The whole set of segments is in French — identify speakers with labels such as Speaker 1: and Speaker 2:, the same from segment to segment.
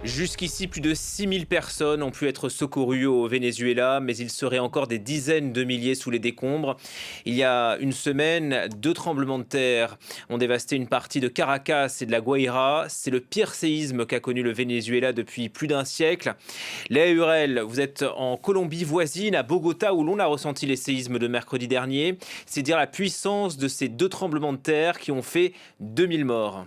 Speaker 1: Jusqu'ici, plus de 6000 personnes ont pu être secourues au Venezuela, mais il serait encore des dizaines de milliers sous les décombres. Il y a une semaine, 2 tremblements de terre ont dévasté une partie de Caracas et de la Guaira. C'est le pire séisme qu'a connu le Venezuela depuis plus d'un siècle. Léa Hurel, vous êtes en Colombie voisine, à Bogota, où l'on a ressenti les séismes de mercredi dernier. C'est dire la puissance de ces 2 tremblements de terre qui ont fait 2000 morts.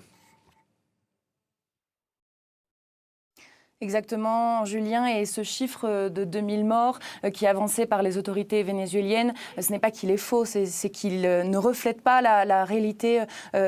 Speaker 2: Exactement, Julien, et ce chiffre de 2000 morts qui est avancé par les autorités vénézuéliennes, ce n'est pas qu'il est faux, c'est qu'il ne reflète pas la réalité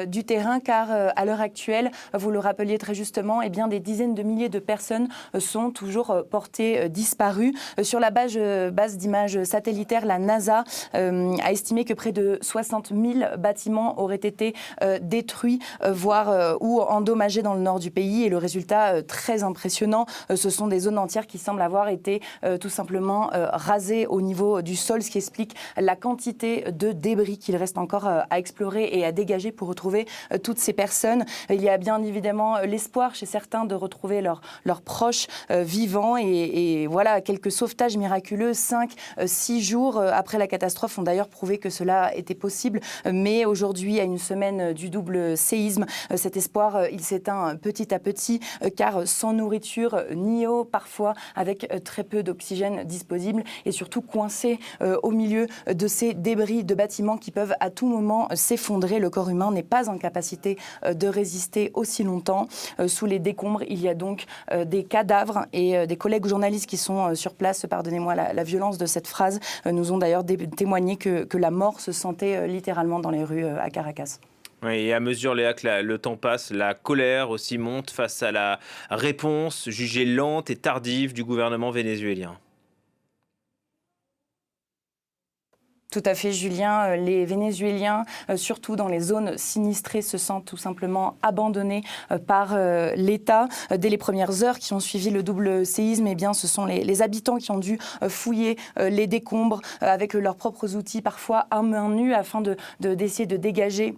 Speaker 2: du terrain, car à l'heure actuelle, vous le rappeliez très justement, eh bien, des dizaines de milliers de personnes sont toujours portées disparues. Sur la base d'images satellitaires, la NASA a estimé que près de 60 000 bâtiments auraient été détruits, voire ou endommagés dans le nord du pays, et le résultat très impressionnant. Ce sont des zones entières qui semblent avoir été tout simplement rasées au niveau du sol, ce qui explique la quantité de débris qu'il reste encore à explorer et à dégager pour retrouver toutes ces personnes. Il y a bien évidemment l'espoir chez certains de retrouver leurs proches vivants, et voilà, quelques sauvetages miraculeux 5-6 jours après la catastrophe ont d'ailleurs prouvé que cela était possible. Mais aujourd'hui, à une semaine du double séisme, cet espoir il s'éteint petit à petit, car sans nourriture ni eau, parfois avec très peu d'oxygène disponible, et surtout coincé au milieu de ces débris de bâtiments qui peuvent à tout moment s'effondrer. Le corps humain n'est pas en capacité de résister aussi longtemps. Sous les décombres, il y a donc des cadavres, et des collègues journalistes qui sont sur place, pardonnez-moi la violence de cette phrase, nous ont d'ailleurs témoigné que la mort se sentait littéralement dans les rues à Caracas.
Speaker 1: Oui, et à mesure, Léa, que le temps passe, la colère aussi monte face à la réponse jugée lente et tardive du gouvernement vénézuélien.
Speaker 2: Tout à fait, Julien. Les Vénézuéliens, surtout dans les zones sinistrées, se sentent tout simplement abandonnés par l'État. Dès les premières heures qui ont suivi le double séisme, eh bien, ce sont les habitants qui ont dû fouiller les décombres avec leurs propres outils, parfois à main nue, afin d'essayer de dégager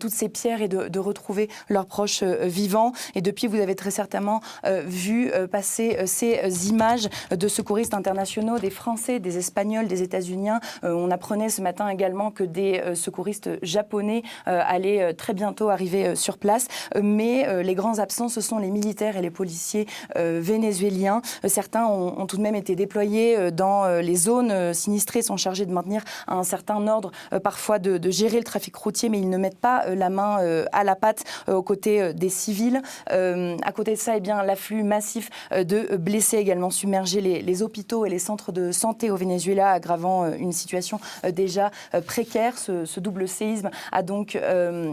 Speaker 2: toutes ces pierres et de retrouver leurs proches vivants. Et depuis, vous avez très certainement vu passer ces images de secouristes internationaux, des Français, des Espagnols, des États-Unis. On apprenait ce matin également que des secouristes japonais allaient très bientôt arriver sur place. Mais les grands absents, ce sont les militaires et les policiers vénézuéliens. Certains ont tout de même été déployés dans les zones sinistrées, sont chargés de maintenir un certain ordre, parfois de gérer le trafic routier, mais ils ne mettent pas la main à la pâte aux côtés des civils. À côté de ça, eh bien, l'afflux massif de blessés également submergé les hôpitaux et les centres de santé au Venezuela, aggravant une situation déjà précaire. Ce double séisme a donc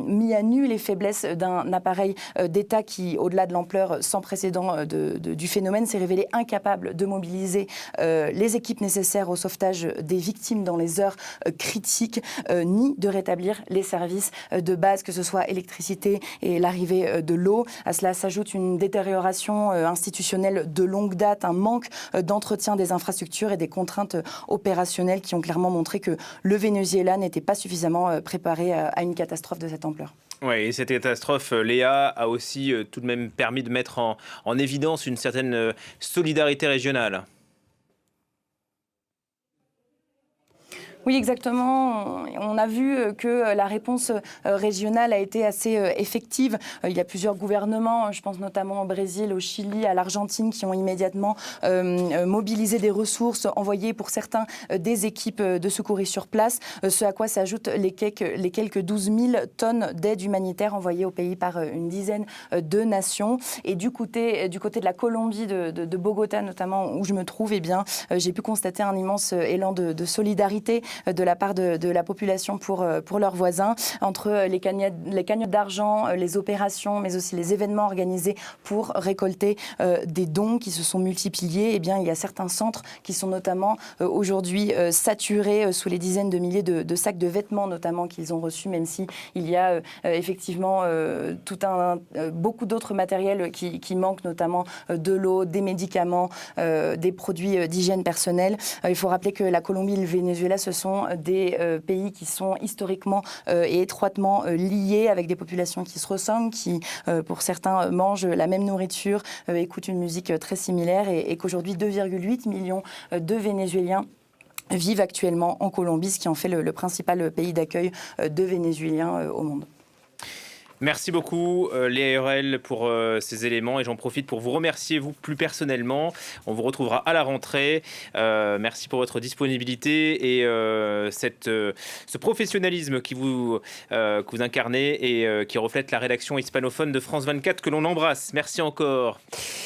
Speaker 2: mis à nu les faiblesses d'un appareil d'État qui, au-delà de l'ampleur sans précédent du phénomène, s'est révélé incapable de mobiliser les équipes nécessaires au sauvetage des victimes dans les heures critiques, ni de rétablir les services de base, que ce soit électricité et l'arrivée de l'eau. À cela s'ajoute une détérioration institutionnelle de longue date, un manque d'entretien des infrastructures et des contraintes opérationnelles qui ont clairement montré que le Venezuela n'était pas suffisamment préparé à une catastrophe de cette ampleur.
Speaker 1: Oui, et cette catastrophe, Léa, a aussi tout de même permis de mettre en évidence une certaine solidarité régionale.
Speaker 2: Oui, exactement. On a vu que la réponse régionale a été assez effective. Il y a plusieurs gouvernements, je pense notamment au Brésil, au Chili, à l'Argentine, qui ont immédiatement mobilisé des ressources, envoyé pour certains des équipes de secouristes sur place, ce à quoi s'ajoutent les quelques 12 000 tonnes d'aide humanitaire envoyées au pays par une dizaine de nations. Et du côté de la Colombie, de Bogota notamment, où je me trouve, eh bien, j'ai pu constater un immense élan de solidarité de la part de la population pour leurs voisins, entre les cagnottes d'argent, les opérations, mais aussi les événements organisés pour récolter des dons qui se sont multipliés. Eh bien, il y a certains centres qui sont notamment aujourd'hui saturés sous les dizaines de milliers de sacs de vêtements notamment qu'ils ont reçus, même si il y a effectivement beaucoup d'autres matériels qui manquent, notamment de l'eau, des médicaments, des produits d'hygiène personnelle. Il faut rappeler que la Colombie et le Venezuela se sont des pays qui sont historiquement et étroitement liés, avec des populations qui se ressemblent, qui, pour certains, mangent la même nourriture, écoutent une musique très similaire, et qu'aujourd'hui 2,8 millions de Vénézuéliens vivent actuellement en Colombie, ce qui en fait le principal pays d'accueil de Vénézuéliens au monde.
Speaker 1: Merci beaucoup Léa Hurel pour ces éléments, et j'en profite pour vous remercier vous plus personnellement. On vous retrouvera à la rentrée. Merci pour votre disponibilité et ce professionnalisme que vous incarnez et qui reflète la rédaction hispanophone de France 24 que l'on embrasse. Merci encore.